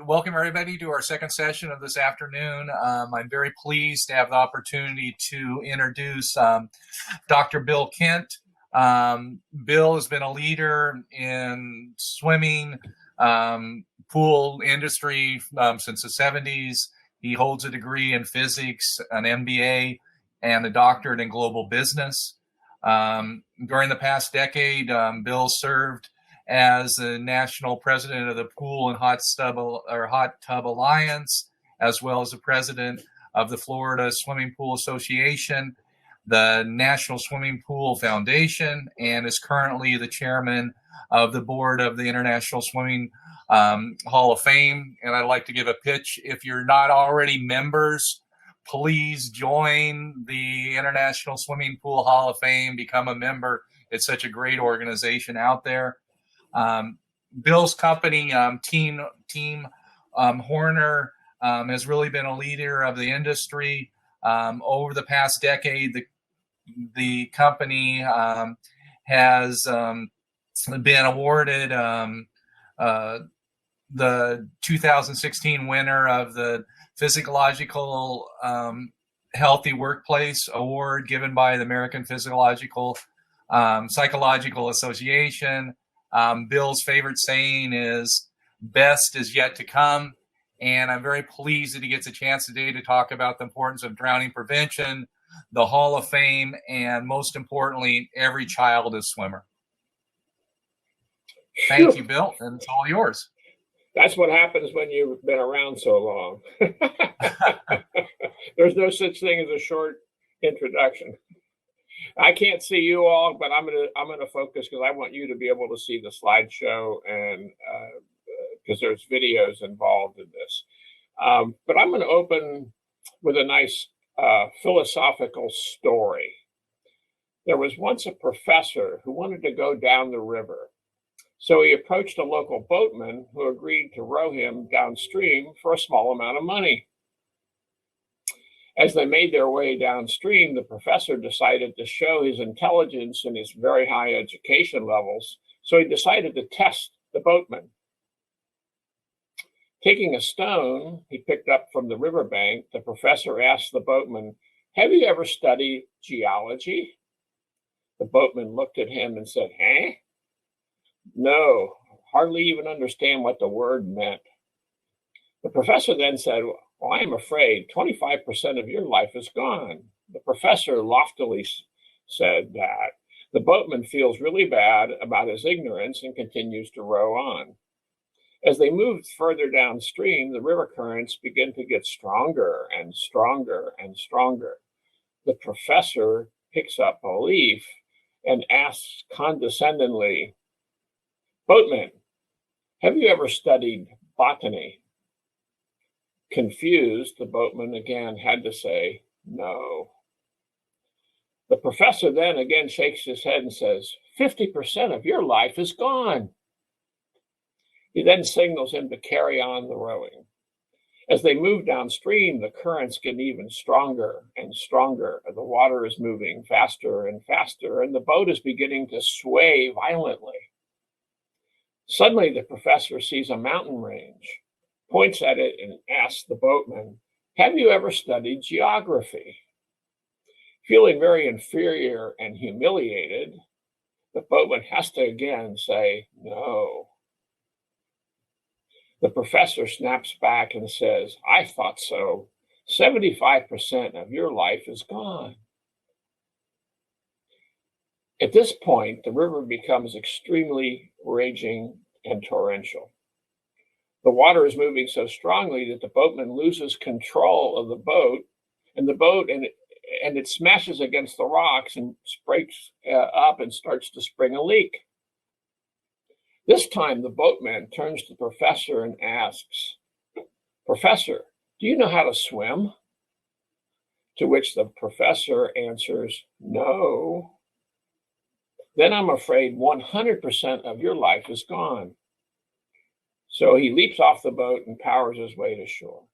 welcome everybody to our second session of this afternoon. I'm very pleased to have the opportunity to introduce Dr. Bill Kent. Bill has been a leader in swimming pool industry since the 70s. He holds a degree in physics, an MBA, and a doctorate in global business. During the past decade, Bill served as the national president of the Pool and Hot Tub Alliance, as well as the president of the Florida Swimming Pool Association, the National Swimming Pool Foundation, and is currently the chairman of the board of the International Swimming Hall of Fame. And I'd like to give a pitch. If you're not already members, please join the International Swimming Pool Hall of Fame, become a member. It's such a great organization out there. Bill's company, Team Horner, has really been a leader of the industry. Over the past decade, the company has been awarded the 2016 winner of the Physiological Healthy Workplace Award given by the American Psychological Association. Bill's favorite saying is, "Best is yet to come." And I'm very pleased that he gets a chance today to talk about the importance of drowning prevention, the Hall of Fame, and most importantly, every child is swimmer. Thank you, Bill, and it's all yours. That's what happens when you've been around so long. There's no such thing as a short introduction. I can't see you all, but I'm gonna focus because I want you to be able to see the slideshow, and because there's videos involved in this. But I'm going to open with a nice philosophical story. There was once a professor who wanted to go down the river, so he approached a local boatman who agreed to row him downstream for a small amount of money. As they made their way downstream, the professor decided to show his intelligence and his very high education levels, so he decided to test the boatman. Taking a stone he picked up from the riverbank, the professor asked the boatman, "Have you ever studied geology?" The boatman looked at him and said, "Eh? No, hardly even understand what the word meant." The professor then said, "Well, I am afraid 25% of your life is gone." The professor loftily said that the boatman feels really bad about his ignorance and continues to row on. As they moved further downstream, the river currents begin to get stronger and stronger and stronger. The professor picks up a leaf and asks condescendingly, "Boatman, have you ever studied botany?" Confused, the boatman again had to say, "No." The professor then again shakes his head and says, 50% of your life is gone." He then signals him to carry on the rowing. As they move downstream, the currents get even stronger and stronger. The water is moving faster and faster, and the boat is beginning to sway violently. Suddenly, the professor sees a mountain range, points at it, and asks the boatman, "Have you ever studied geography?" Feeling very inferior and humiliated, the boatman has to again say, "No." The professor snaps back and says, "I thought so. 75% of your life is gone." At this point, the river becomes extremely raging and torrential. The water is moving so strongly that the boatman loses control of the boat, and it smashes against the rocks and breaks up and starts to spring a leak. This time, the boatman turns to the professor and asks, "Professor, do you know how to swim?" To which the professor answers, "No." "Then I'm afraid 100% of your life is gone." So he leaps off the boat and powers his way to shore.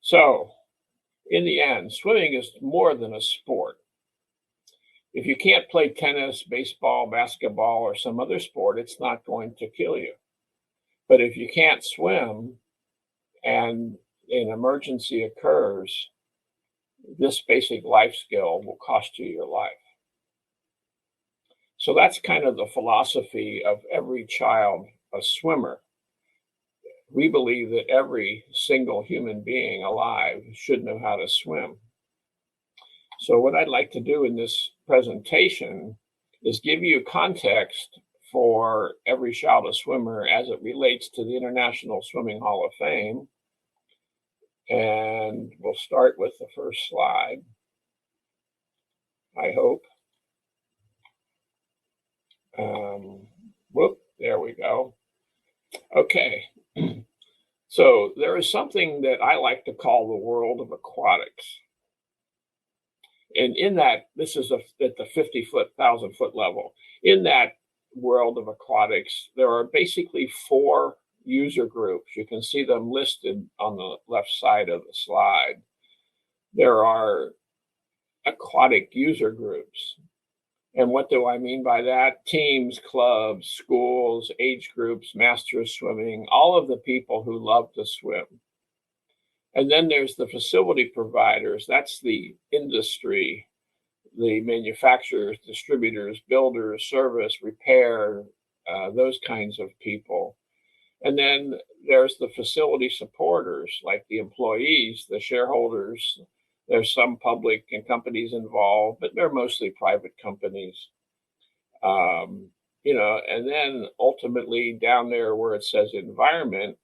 So, in the end, swimming is more than a sport. If you can't play tennis, baseball, basketball, or some other sport, it's not going to kill you. But if you can't swim and an emergency occurs, this basic life skill will cost you your life. So that's kind of the philosophy of every child a swimmer. We believe that every single human being alive should know how to swim. So what I'd like to do in this presentation is give you context for every child a swimmer as it relates to the International Swimming Hall of Fame. And we'll start with the first slide, I hope. There we go. Okay. So there is something that I like to call the world of aquatics. And in that, this is at the 1,000-foot level. In that world of aquatics, there are basically 4 user groups. You can see them listed on the left side of the slide. There are aquatic user groups. And what do I mean by that? Teams, clubs, schools, age groups, masters swimming, all of the people who love to swim. And then there's the facility providers. That's the industry, the manufacturers, distributors, builders, service, repair, those kinds of people. And then there's the facility supporters, like the employees, the shareholders. There's some public and companies involved, but they're mostly private companies. And then ultimately down there where it says environment,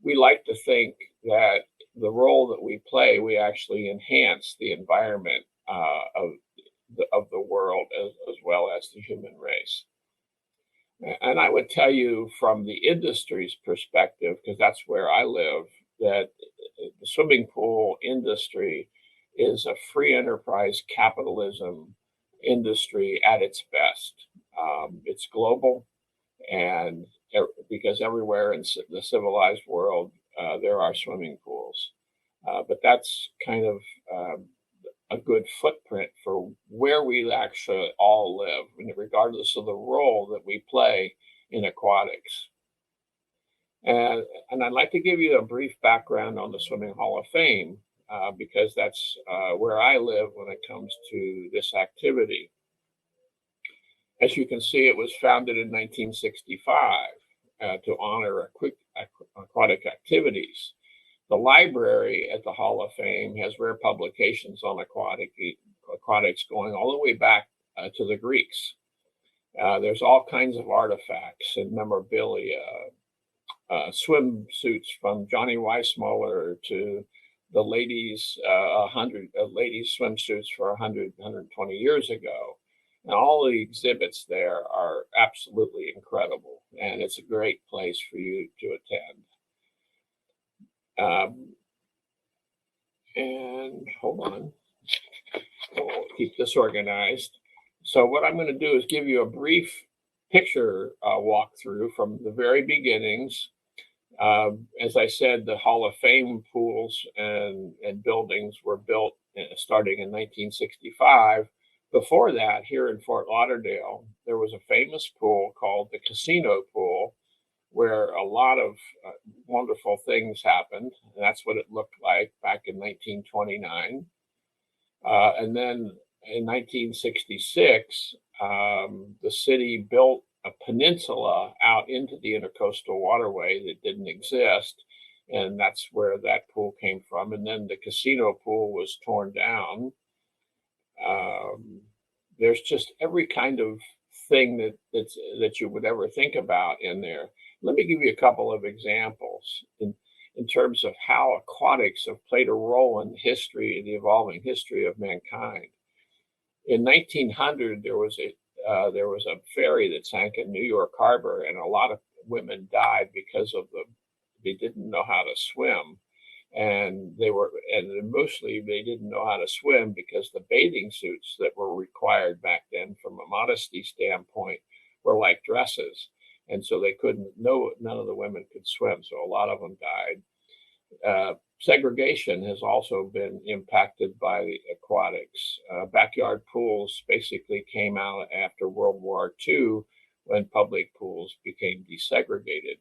we like to think that the role that we play, we actually enhance the environment of the world as well as the human race. And I would tell you from the industry's perspective, because that's where I live, that the swimming pool industry is a free enterprise capitalism industry at its best. It's global, and because everywhere in the civilized world, there are swimming pools. But that's kind of a good footprint for where we actually all live, regardless of the role that we play in aquatics. And I'd like to give you a brief background on the Swimming Hall of Fame, because that's where I live when it comes to this activity. As you can see, it was founded in 1965 to honor aquatic activities. The library at the Hall of Fame has rare publications on aquatics going all the way back to the Greeks. There's all kinds of artifacts and memorabilia, swimsuits from Johnny Weissmuller to the ladies' ladies' swimsuits for 120 years ago. And all the exhibits there are absolutely incredible, and it's a great place for you to attend. And hold on, we'll keep this organized. So what I'm going to do is give you a brief picture walkthrough from the very beginnings. As I said, the Hall of Fame pools and buildings were built starting in 1965. Before that, here in Fort Lauderdale, there was a famous pool called the Casino Pool, where a lot of wonderful things happened. And that's what it looked like back in 1929. And then in 1966, the city built a peninsula out into the intercoastal waterway that didn't exist. And that's where that pool came from. And then the Casino Pool was torn down. There's just every kind of thing that you would ever think about in there. Let me give you a couple of examples in terms of how aquatics have played a role in history, the evolving history of mankind. In 1900, there was a ferry that sank in New York Harbor, and a lot of women died because they didn't know how to swim. And mostly they didn't know how to swim because the bathing suits that were required back then from a modesty standpoint were like dresses. And so none of the women could swim. So a lot of them died. Segregation has also been impacted by the aquatics. Backyard pools basically came out after World War II when public pools became desegregated.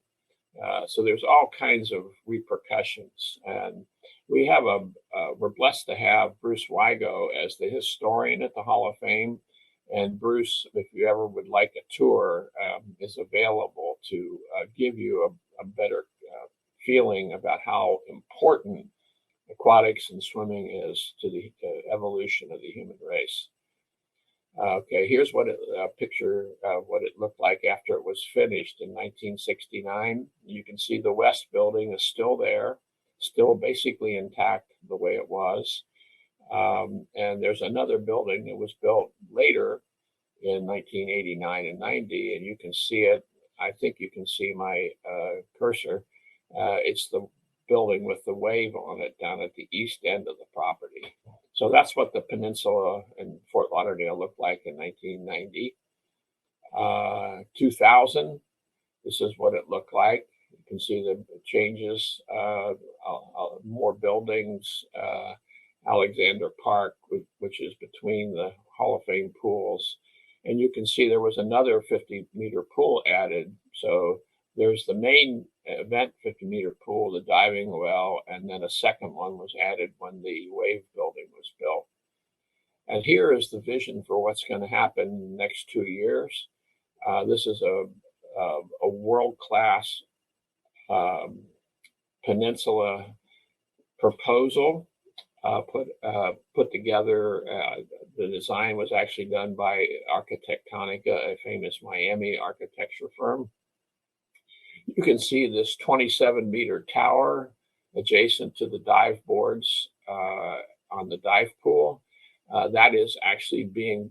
So there's all kinds of repercussions. And we have we're blessed to have Bruce Wygo as the historian at the Hall of Fame. And Bruce, if you ever would like a tour, is available to give you a better feeling about how important aquatics and swimming is to the evolution of the human race. Okay, here's what a picture of what it looked like after it was finished in 1969. You can see the West building is still there, still basically intact the way it was. And there's another building that was built later in 1989 and 90, and you can see it. I think you can see my cursor. It's the building with the wave on it down at the east end of the property. So that's what the peninsula in Fort Lauderdale looked like in 1990. 2000, this is what it looked like. You can see the changes, more buildings, Alexander Park, which is between the Hall of Fame pools. And you can see there was another 50-meter pool added. So there's the main event 50-meter pool, the diving well, and then a second one was added when the wave building was built. And here is the vision for what's going to happen in the next 2 years. This is a world-class peninsula proposal put together. The design was actually done by Arquitectonica, a famous Miami architecture firm. You can see this 27-meter tower adjacent to the dive boards on the dive pool. That is actually being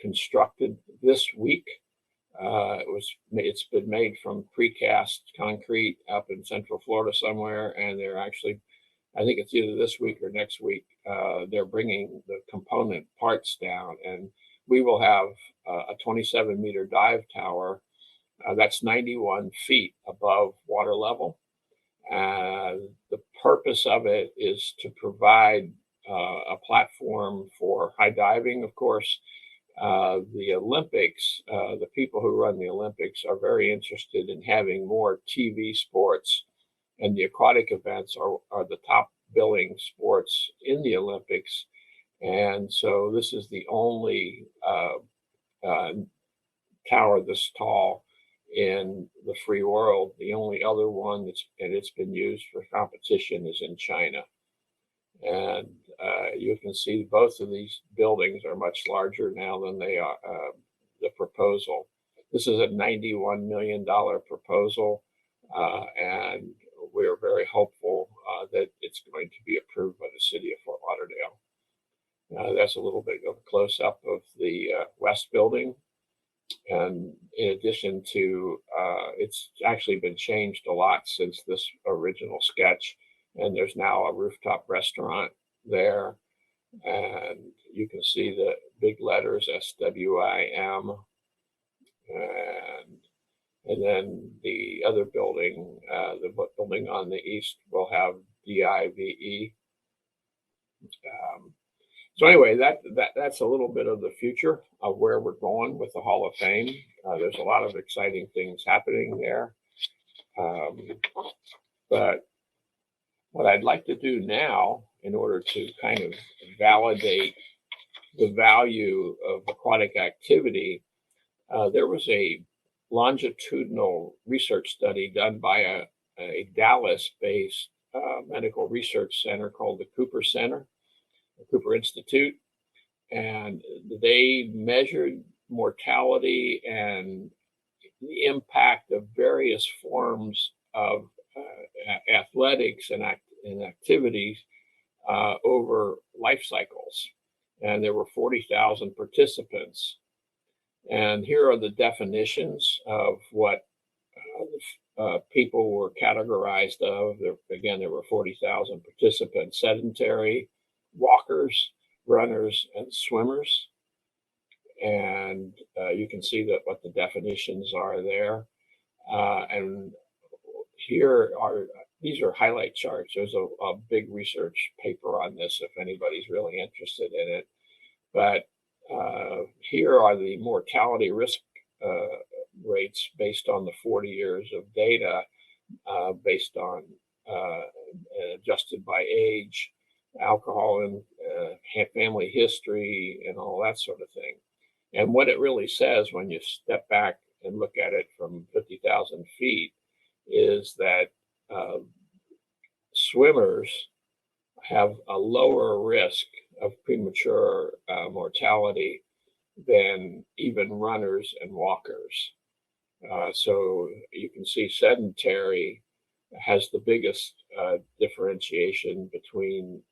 constructed this week. It's been made from precast concrete up in Central Florida somewhere, and they're actually, I think it's either this week or next week, they're bringing the component parts down, and we will have a 27-meter dive tower that's 91 feet above water level. The purpose of it is to provide a platform for high diving, of course. The Olympics, the people who run the Olympics are very interested in having more TV sports, and the aquatic events are the top billing sports in the Olympics. And so this is the only tower this tall in the free world. The only other one it's been used for competition is in China. And you can see both of these buildings are much larger now than they are the proposal. This is a $91 million proposal, and we're very hopeful that it's going to be approved by the city of Fort Lauderdale. That's a little bit of a close-up of the West building. And in addition to, it's actually been changed a lot since this original sketch. And there's now a rooftop restaurant there. And you can see the big letters SWIM. And then the other building, the building on the east, will have DIVE. So anyway, that's a little bit of the future of where we're going with the Hall of Fame. There's a lot of exciting things happening there. But what I'd like to do now, in order to kind of validate the value of aquatic activity, there was a longitudinal research study done by a Dallas-based medical research center called the Cooper Center, the Cooper Institute, and they measured mortality and the impact of various forms of athletics and activities over life cycles. And there were 40,000 participants. And here are the definitions of what people were categorized of. There were 40,000 participants: sedentary, walkers, runners, and swimmers. And you can see that what the definitions are there. And these are highlight charts. There's a big research paper on this if anybody's really interested in it. But here are the mortality risk rates based on the 40 years of data. based on adjusted by age, alcohol and family history, and all that sort of thing. And what it really says when you step back and look at it from 50,000 feet is that swimmers have a lower risk of premature mortality than even runners and walkers. So you can see sedentary has the biggest differentiation between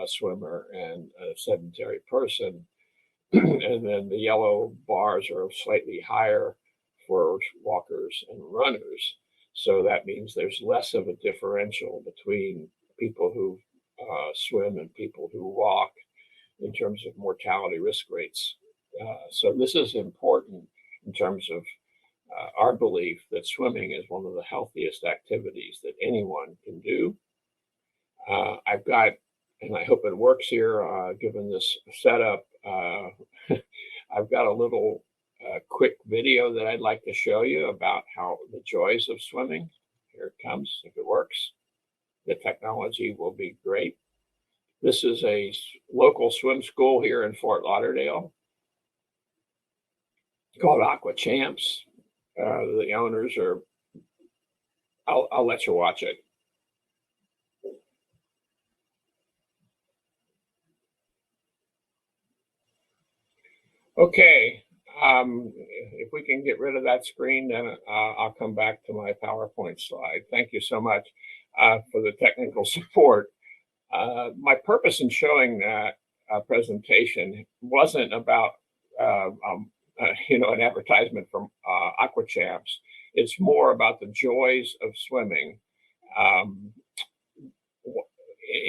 a swimmer and a sedentary person. And then the yellow bars are slightly higher for walkers and runners. So that means there's less of a differential between people who swim and people who walk in terms of mortality risk rates. So this is important in terms of our belief that swimming is one of the healthiest activities that anyone can do. I've got, and I hope it works here, given this setup, I've got a little quick video that I'd like to show you about how the joys of swimming. Here it comes, if it works. The technology will be great. This is a local swim school here in Fort Lauderdale called Aqua Champs. The owners are, I'll let you watch it. Okay, if we can get rid of that screen, then I'll come back to my PowerPoint slide. Thank you so much for the technical support. My purpose in showing that presentation wasn't about an advertisement from Aqua Champs. It's more about the joys of swimming.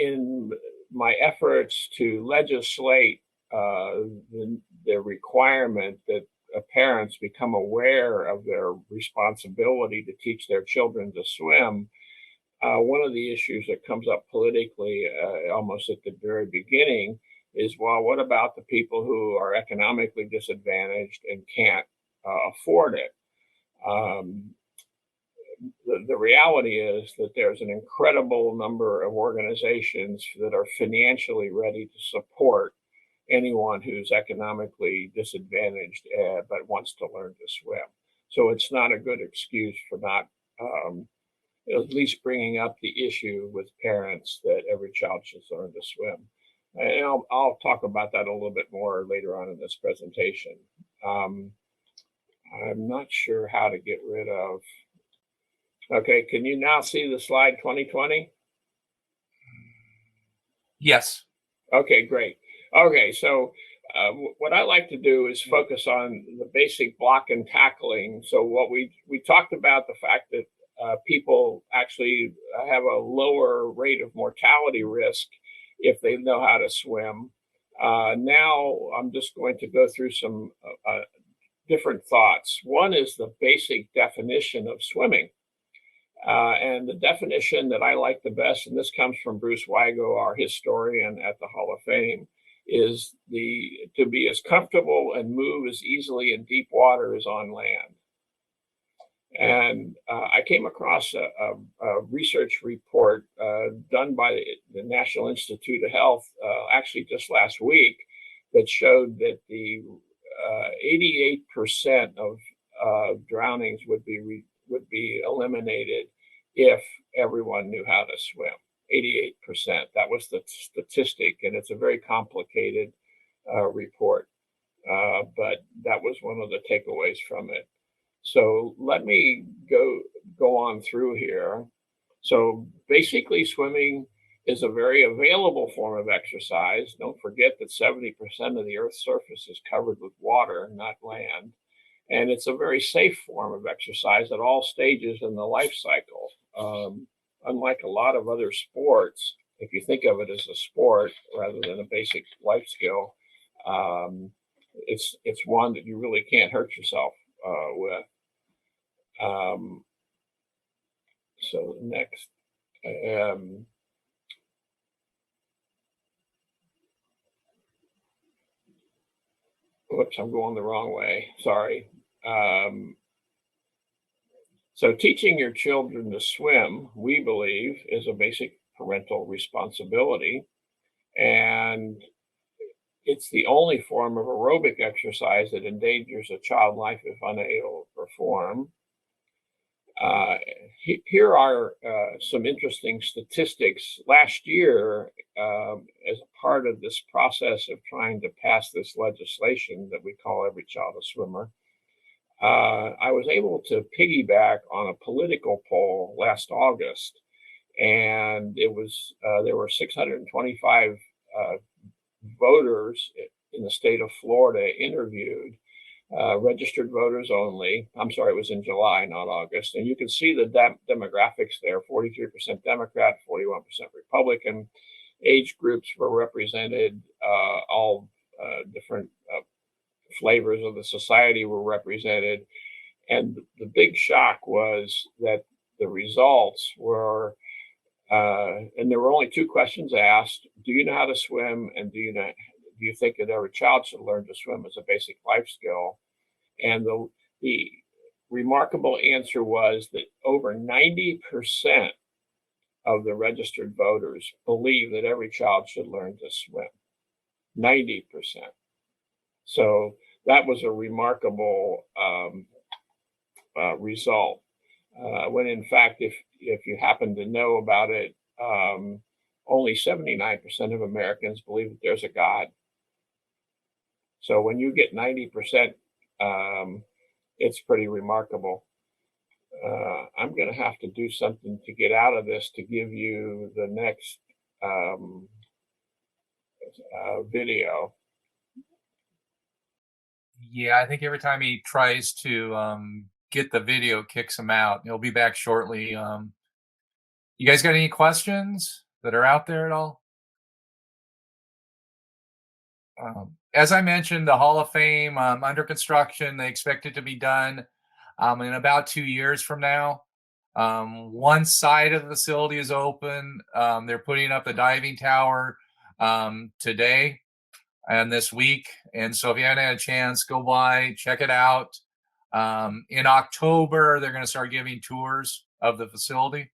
In my efforts to legislate the requirement that parents become aware of their responsibility to teach their children to swim, one of the issues that comes up politically almost at the very beginning is, well, what about the people who are economically disadvantaged and can't afford it? The reality is that there's an incredible number of organizations that are financially ready to support anyone who's economically disadvantaged but wants to learn to swim. So it's not a good excuse for not at least bringing up the issue with parents that every child should learn to swim. And I'll talk about that a little bit more later on in this presentation. I'm not sure how to get rid of. Okay, can you now see the slide 2020? Yes. Okay, great. Okay, so what I like to do is focus on the basic block and tackling. So what we talked about the fact that people actually have a lower rate of mortality risk if they know how to swim. Now I'm just going to go through some different thoughts. One is the basic definition of swimming. And the definition that I like the best, and this comes from Bruce Wygo, our historian at the Hall of Fame, is to be as comfortable and move as easily in deep water as on land. And I came across a research report done by the National Institute of Health actually just last week that showed that the 88% of drownings would be eliminated if everyone knew how to swim. 88%. That was the statistic, and it's a very complicated report, but that was one of the takeaways from it. So let me go on through here. So basically, swimming is a very available form of exercise. Don't forget that 70% of the Earth's surface is covered with water, not land. And it's a very safe form of exercise at all stages in the life cycle. Unlike a lot of other sports, if you think of it as a sport rather than a basic life skill, it's one that you really can't hurt yourself with. So next, whoops, I'm going the wrong way. Sorry. So teaching your children to swim, we believe, is a basic parental responsibility. And it's the only form of aerobic exercise that endangers a child life if unable to perform. Here are some interesting statistics. Last year, as a part of this process of trying to pass this legislation that we call Every Child a Swimmer, I was able to piggyback on a political poll last August, and it was there were 625 voters in the state of Florida interviewed, registered voters only. I'm sorry, it was in July, not August. And you can see the demographics there: 43% Democrat, 41% Republican. Age groups were represented, all different flavors of the society were represented. And the big shock was that the results were, and there were only two questions asked: do you know how to swim? And do you think that every child should learn to swim as a basic life skill? And the remarkable answer was that over 90% of the registered voters believe that every child should learn to swim. 90%. So that was a remarkable result. When in fact, if you happen to know about it, only 79% of Americans believe that there's a God. So when you get 90%, it's pretty remarkable. I'm going to have to do something to get out of this to give you the next video. Yeah, I think every time he tries to get the video, kicks him out. He'll be back shortly. You guys got any questions that are out there at all? As I mentioned, the Hall of Fame under construction. They expect it to be done in about 2 years from now. One side of the facility is open. They're putting up the diving tower today and this week. And so if you haven't had a chance, go by, check it out. In October, they're going to start giving tours of the facility.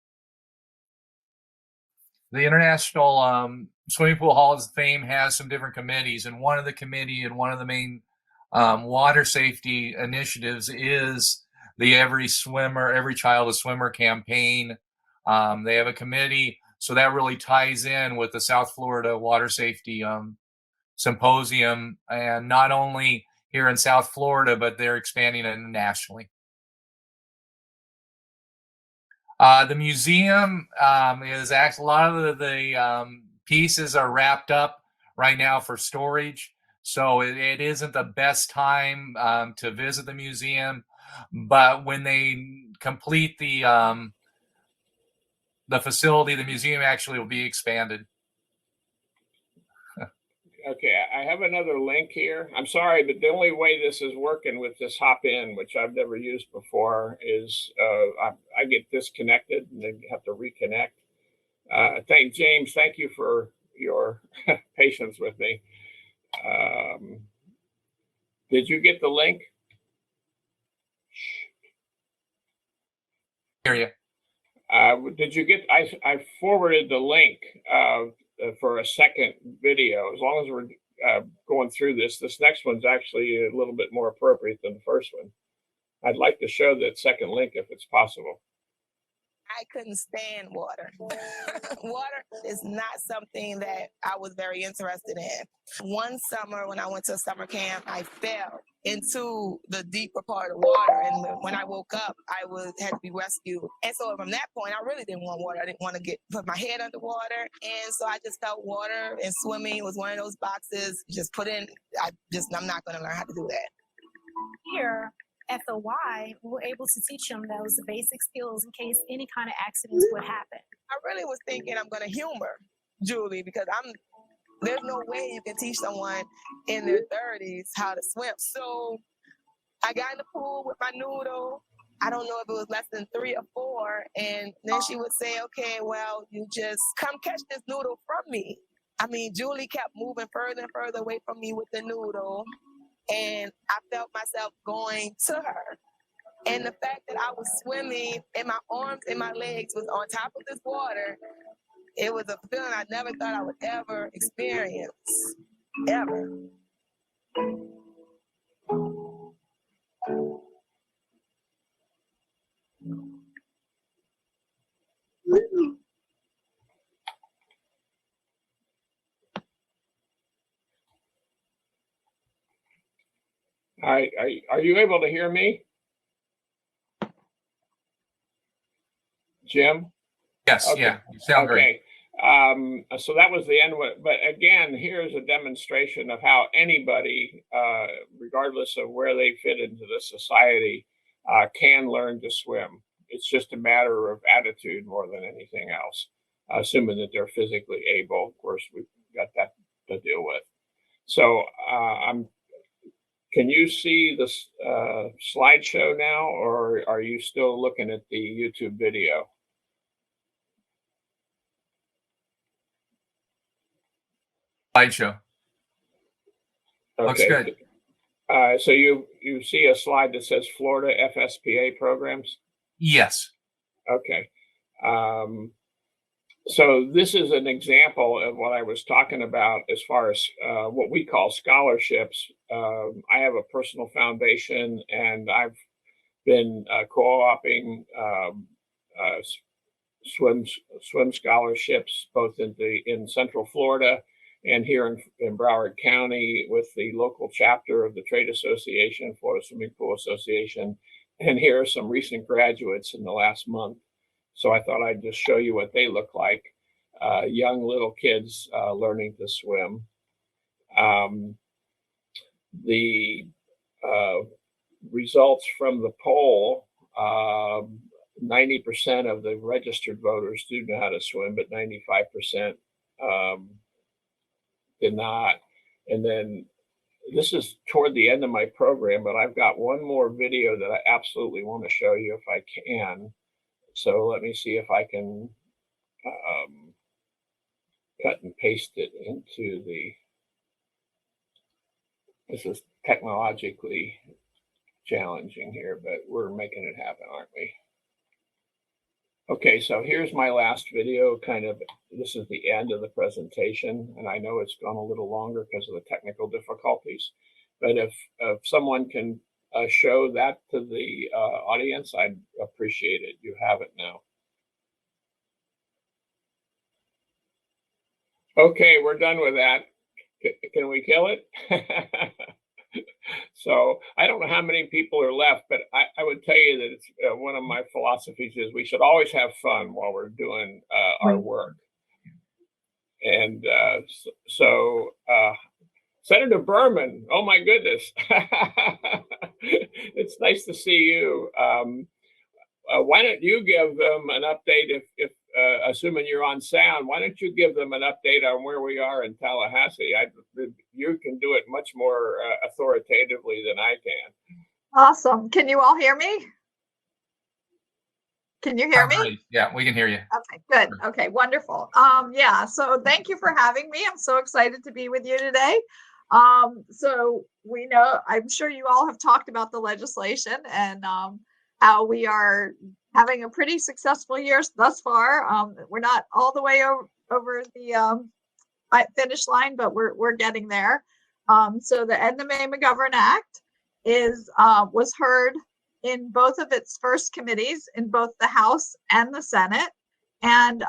The International Swimming Pool Hall of Fame has some different committees, and one of the main water safety initiatives is the Every Child a Swimmer campaign. They have a committee, so that really ties in with the South Florida Water Safety Symposium, and not only here in South Florida, but they're expanding it nationally. The museum is actually, a lot of the pieces are wrapped up right now for storage. So it isn't the best time to visit the museum, but when they complete the facility, the museum actually will be expanded. Okay, I have another link here. I'm sorry, but the only way this is working with this hop-in, which I've never used before, is I get disconnected and then have to reconnect. Thank you for your patience with me. Did you get the link? Hear you. Did you get? I forwarded the link for a second video. As long as we're going through this next one's actually a little bit more appropriate than the first one. I'd like to show that second link if it's possible. I couldn't stand water. Water is not something that I was very interested in. One summer when I went to summer camp, I fell into the deeper part of the water. And when I woke up, I had to be rescued. And so from that point, I really didn't want water. I didn't want to put my head underwater. And so I just felt water, and swimming was one of those boxes. Just put in, I'm not going to learn how to do that. Here at the Y, we were able to teach them those basic skills in case any kind of accidents would happen. I really was thinking I'm going to humor Julie, because there's no way you can teach someone in their 30s how to swim. So I got in the pool with my noodle. I don't know if it was less than 3 or 4. And then she would say, okay, well, you just come catch this noodle from me. I mean, Julie kept moving further and further away from me with the noodle. And I felt myself going to her. And the fact that I was swimming and my arms and my legs was on top of this water, it was a feeling I never thought I would ever experience, ever. All right, are you able to hear me, Jim? Yes, Okay. yeah, you sound great. So that was the end of it. But again, here's a demonstration of how anybody, regardless of where they fit into the society, can learn to swim. It's just a matter of attitude more than anything else, assuming that they're physically able. Of course, we've got that to deal with. So can you see this slideshow now, or are you still looking at the YouTube video? Slideshow. Looks Okay. good. So you see a slide that says Florida FSPA programs? Yes. Okay. So this is an example of what I was talking about as far as what we call scholarships. I have a personal foundation, and I've been co-opting swim scholarships both in Central Florida and here in Broward County with the local chapter of the Trade Association, Florida Swimming Pool Association. And here are some recent graduates in the last month. So I thought I'd just show you what they look like. Young little kids learning to swim. The results from the poll, 90% of the registered voters do know how to swim, but 95% did not. And then this is toward the end of my program, but I've got one more video that I absolutely want to show you if I can. So let me see if I can cut and paste it into the, this is technologically challenging here, but we're making it happen, aren't we? Okay, so here's my last video, this is the end of the presentation, and I know it's gone a little longer because of the technical difficulties, but if someone can show that to the audience, I'd appreciate it. You have it now. Okay, we're done with that. Can we kill it? So I don't know how many people are left, but I would tell you that it's one of my philosophies is we should always have fun while we're doing our work. And so Senator Berman, oh my goodness, it's nice to see you. Why don't you give them an update if assuming you're on sound, why don't you give them an update on where we are in Tallahassee? You can do it much more authoritatively than I can. Awesome. Can you all hear me? Can you hear me? Great. Yeah, we can hear you. Okay, good. Okay, wonderful. Yeah, so thank you for having me. I'm so excited to be with you today. So we know, I'm sure you all have talked about the legislation and how we are having a pretty successful year thus far. We're not all the way over the finish line, but we're getting there. So the End the May McGovern Act was heard in both of its first committees in both the House and the Senate. And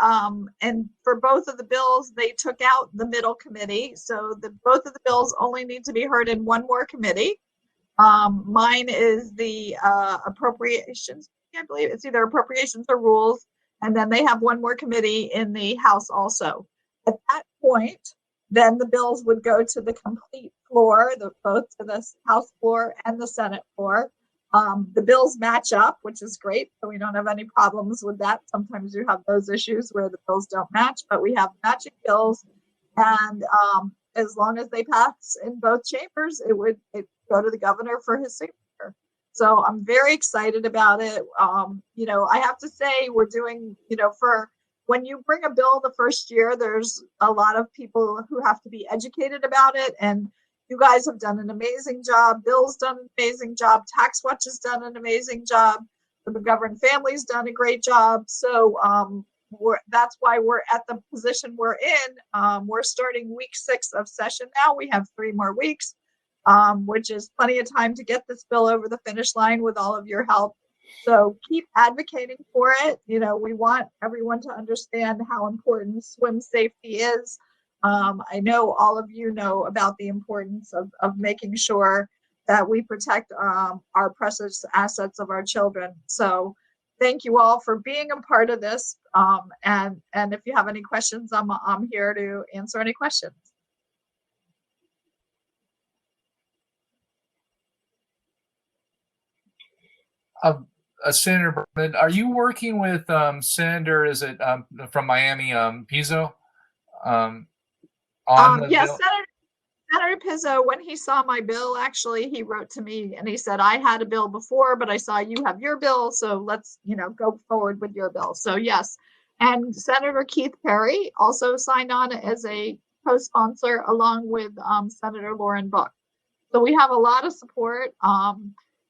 for both of the bills, they took out the middle committee. So both of the bills only need to be heard in one more committee. Mine is the appropriations. I believe it's either appropriations or rules. And then they have one more committee in the House also. At that point, then the bills would go to the complete floor, both to the House floor and the Senate floor. The bills match up, which is great. So we don't have any problems with that. Sometimes you have those issues where the bills don't match, but we have matching bills. And as long as they pass in both chambers, it would go to the governor for his signature. So I'm very excited about it. I have to say we're doing, for when you bring a bill the first year, there's a lot of people who have to be educated about it. And You guys have done an amazing job. Bill's done an amazing job. Tax Watch has done an amazing job. The McGovern family's done a great job. So that's why we're at the position we're in. We're starting week 6 of session now. We have 3 more weeks, which is plenty of time to get this bill over the finish line with all of your help. So keep advocating for it. You know, we want everyone to understand how important swim safety is. I know all of you know about the importance of making sure that we protect our precious assets of our children. So thank you all for being a part of this. And if you have any questions, I'm here to answer any questions. Senator Berman, are you working with Senator, is it from Miami, Pizzo? Yes, Senator Pizzo, when he saw my bill, actually, he wrote to me and he said, I had a bill before, but I saw you have your bill. So let's, go forward with your bill. So yes. And Senator Keith Perry also signed on as a co-sponsor along with Senator Lauren Book. So we have a lot of support.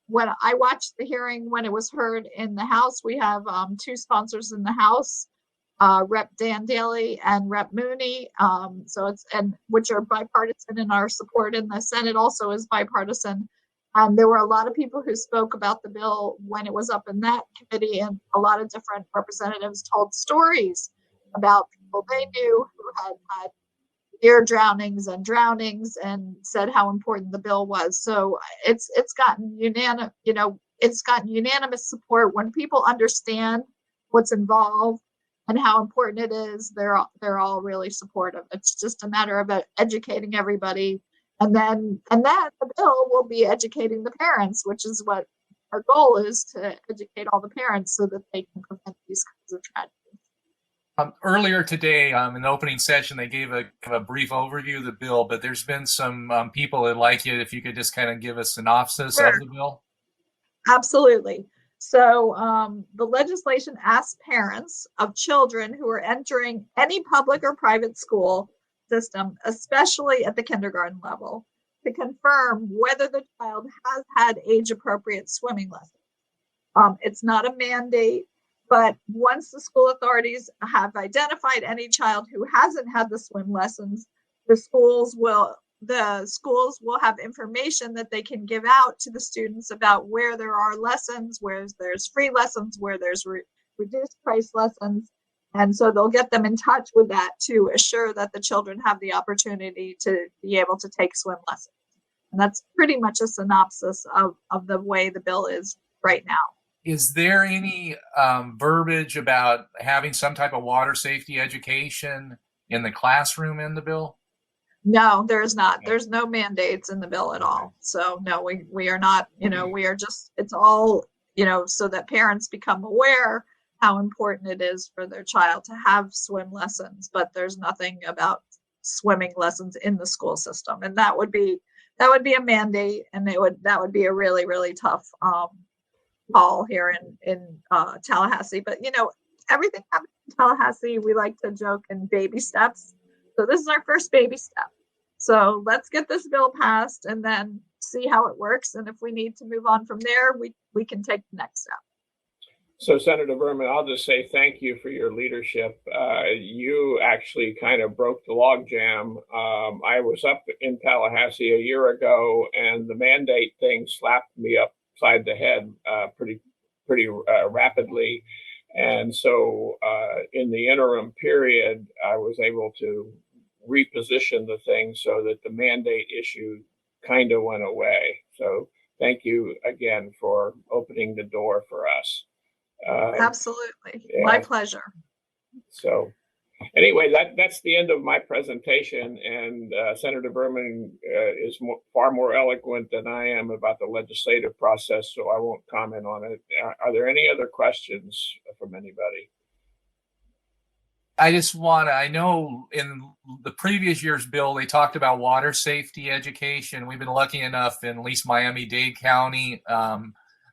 When I watched the hearing, when it was heard in the House, we have 2 sponsors in the House. Rep Dan Daly and Rep Mooney, which are bipartisan, and our support in the Senate also is bipartisan. There were a lot of people who spoke about the bill when it was up in that committee, and a lot of different representatives told stories about people they knew who had ear drownings and said how important the bill was. So it's gotten unanimous support when people understand what's involved and how important it is. They're all really supportive. It's just a matter of educating everybody, and then the bill will be educating the parents, which is what our goal is, to educate all the parents so that they can prevent these kinds of tragedies. Earlier today, in the opening session, they gave a brief overview of the bill, but there's been some people that like it. If you could just kind of give a synopsis of the bill. Absolutely. So the legislation asks parents of children who are entering any public or private school system, especially at the kindergarten level, to confirm whether the child has had age-appropriate swimming lessons. It's not a mandate, but once the school authorities have identified any child who hasn't had the swim lessons, the schools will have information that they can give out to the students about where there are lessons, where there's free lessons, where there's reduced price lessons. And so they'll get them in touch with that to assure that the children have the opportunity to be able to take swim lessons. And that's pretty much a synopsis of the way the bill is right now. Is there any verbiage about having some type of water safety education in the classroom in the bill? No, there's not. There's no mandates in the bill at all. So no, we are not, we are just, it's all, so that parents become aware how important it is for their child to have swim lessons, but there's nothing about swimming lessons in the school system. And that would be a mandate, and that would be a really, really tough call here in Tallahassee. But everything happens in Tallahassee, we like to joke in baby steps. So this is our first baby step. So let's get this bill passed and then see how it works. And if we need to move on from there, we can take the next step. So Senator Berman, I'll just say thank you for your leadership. You actually kind of broke the logjam. I was up in Tallahassee a year ago, and the mandate thing slapped me upside the head pretty rapidly. And so in the interim period, I was able to reposition the thing so that the mandate issue kind of went away. So thank you again for opening the door for us. Absolutely. Yeah. My pleasure. So anyway, that's the end of my presentation. And Senator Berman is far more eloquent than I am about the legislative process, so I won't comment on it. Are there any other questions from anybody? I know in the previous year's bill, they talked about water safety education. We've been lucky enough in at least Miami-Dade County,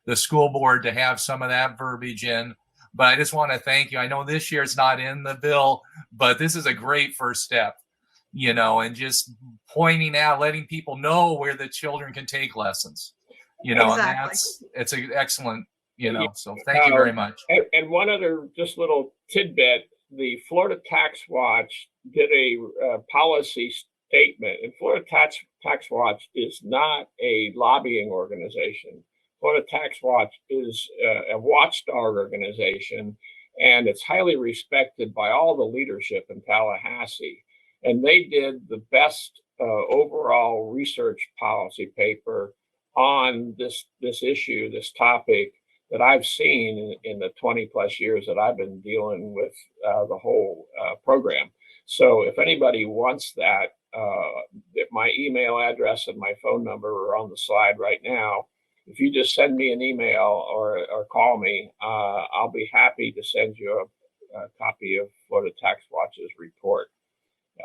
the school board, to have some of that verbiage in. But I just want to thank you. I know this year it's not in the bill, but this is a great first step. and just pointing out, letting people know where the children can take lessons, and Exactly. it's an excellent, so thank you very much. And one other just little tidbit, the Florida Tax Watch did a policy statement, and Florida Tax Watch is not a lobbying organization. Florida Tax Watch is a watchdog organization, and it's highly respected by all the leadership in Tallahassee. And they did the best overall research policy paper on this issue, this topic, that I've seen in the 20 plus years that I've been dealing with the whole program. So if anybody wants that, my email address and my phone number are on the slide right now. If you just send me an email or call me, I'll be happy to send you a copy of Florida Tax Watch's report.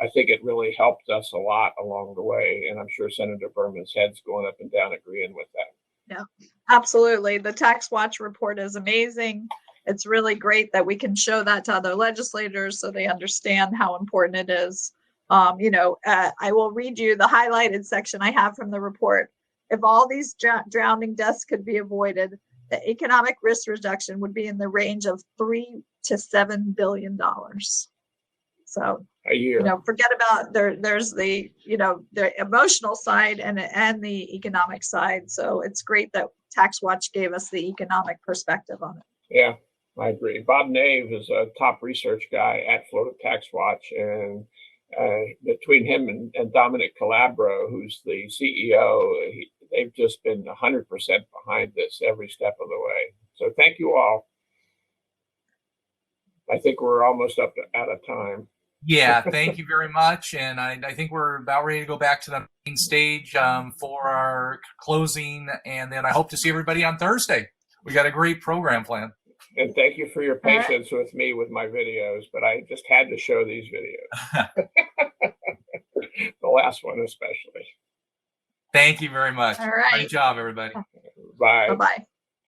I think it really helped us a lot along the way, and I'm sure Senator Berman's head's going up and down agreeing with that. Yeah, absolutely. The Tax Watch report is amazing. It's really great that we can show that to other legislators so they understand how important it is. I will read you the highlighted section I have from the report. If all these drowning deaths could be avoided, the economic risk reduction would be in the range of $3 to $7 billion. So a year. Forget about there's the the emotional side and the economic side. So it's great that Tax Watch gave us the economic perspective on it. Yeah, I agree. Bob Nave is a top research guy at Florida Tax Watch, and between him and Dominic Calabro, who's the CEO, they've just been 100% behind this every step of the way. So thank you all. I think we're almost out of time. Yeah, thank you very much. And I think we're about ready to go back to the main stage for our closing. And then I hope to see everybody on Thursday. We got a great program planned. And thank you for your patience with me with my videos, but I just had to show these videos. The last one especially. Thank you very much. All right. Great job, everybody. Bye. Bye-bye.